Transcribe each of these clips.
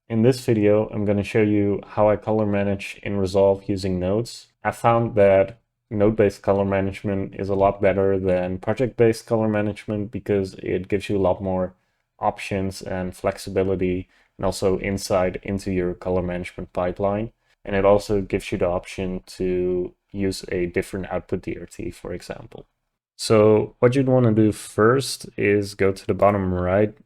In this video, I'm going to show you how I color manage in Resolve using nodes. I found that node-based color management is a lot better than project-based color management because it gives you a lot more options and flexibility and also insight into your color management pipeline. And it also gives you the option to use a different output DRT, for example. So what you'd want to do first is go to the bottom right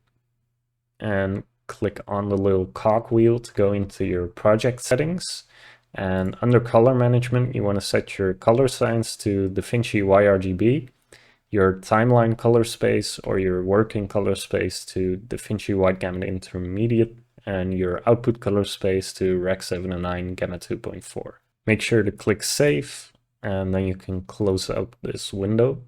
and click on the little cogwheel to go into your project settings. And under color management, you want to set your color science to DaVinci YRGB, your timeline color space or your working color space to DaVinci Wide Gamut Intermediate, and your output color space to Rec 709 Gamma 2.4. Make sure to click Save, and then you can close out this window.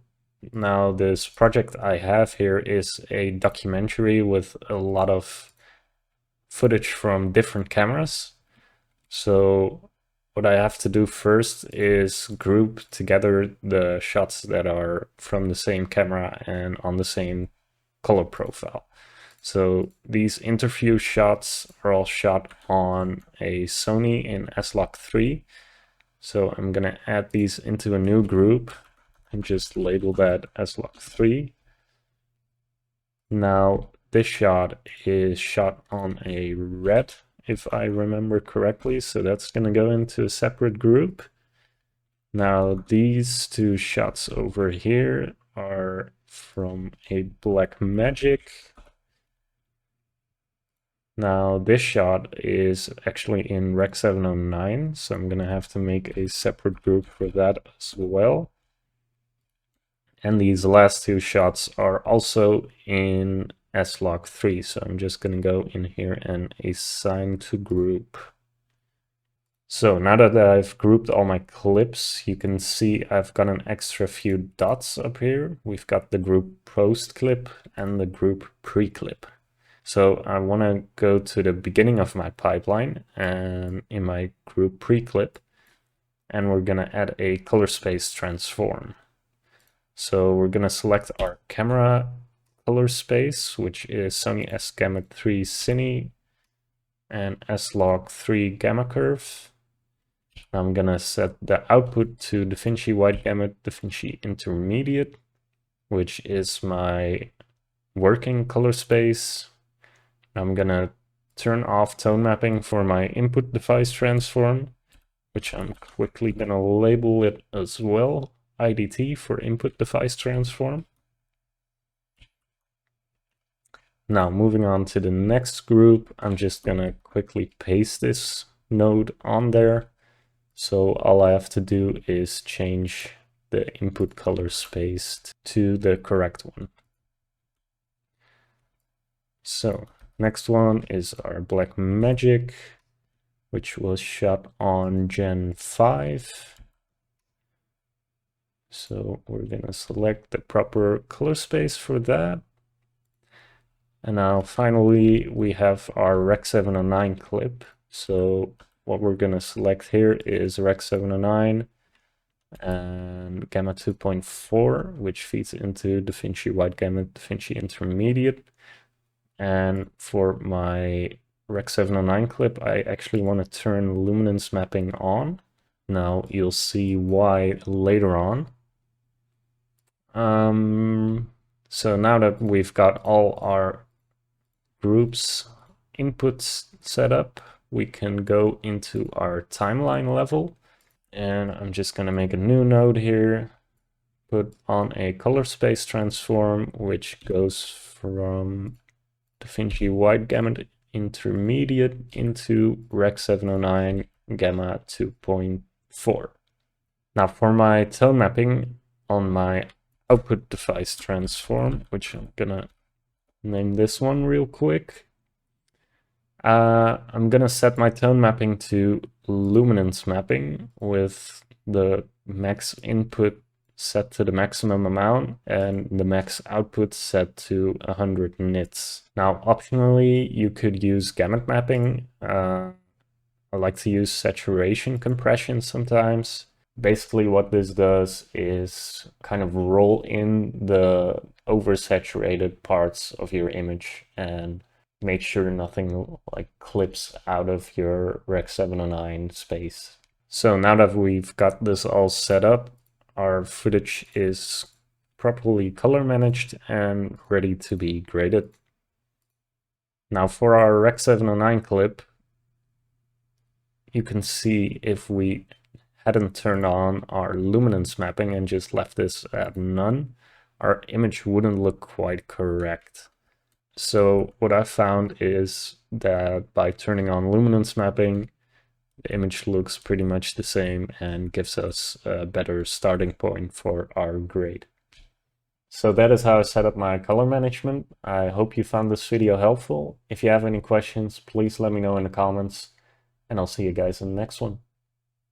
Now, this project I have here is a documentary with a lot of footage from different cameras. So what I have to do first is group together the shots that are from the same camera and on the same color profile. So these interview shots are all shot on a Sony in S-Log3. So I'm gonna add these into a new group and just label that as log3. Now this shot is shot on a red, if I remember correctly, so that's going to go into a separate group. Now these two shots over here are from a black magic. Now this shot is actually in Rec 709, so I'm going to have to make a separate group for that as well. And these last two shots are also in S-Log3, so I'm just going to go in here and assign to group. So now that I've grouped all my clips, you can see I've got an extra few dots up here. We've got the group post clip and the group pre-clip. So I want to go to the beginning of my pipeline and in my group pre-clip, and we're going to add a color space transform. So we're going to select our camera color space, which is Sony S Gamma 3 Cine and S-Log3 Gamma Curve. I'm going to set the output to DaVinci Wide Gamut, DaVinci Intermediate, which is my working color space. I'm going to turn off tone mapping for my input device transform, which I'm quickly going to label it as well. IDT for input device transform. Now moving on to the next group, I'm just gonna quickly paste this node on there. So all I have to do is change the input color space to the correct one. So next one is our black magic, which was shot on Gen 5. So we're going to select the proper color space for that. And now finally, we have our Rec 709 clip. So what we're going to select here is Rec 709 and Gamma 2.4, which feeds into DaVinci Wide Gamut, DaVinci Intermediate. And for my Rec 709 clip, I actually want to turn luminance mapping on. Now you'll see why later on. So now that we've got all our groups inputs set up, we can go into our timeline level, and I'm just going to make a new node here, put on a color space transform, which goes from DaVinci Wide Gamut Intermediate into Rec 709 Gamma 2.4. Now for my tone mapping on my output device transform, which I'm gonna name this one real quick. I'm gonna set my tone mapping to luminance mapping with the max input set to the maximum amount and the max output set to 100 nits. Now optionally you could use gamut mapping. I like to use saturation compression sometimes. Basically what this does is kind of roll in the oversaturated parts of your image and made sure nothing like clips out of your Rec 709 space. So now that we've got this all set up, our footage is properly color managed and ready to be graded. Now for our Rec 709 clip, you can see if we hadn't turned on our luminance mapping and just left this at none, our image wouldn't look quite correct. So what I found is that by turning on luminance mapping, the image looks pretty much the same and gives us a better starting point for our grade. So that is how I set up my color management. I hope you found this video helpful. If you have any questions, please let me know in the comments, and I'll see you guys in the next one.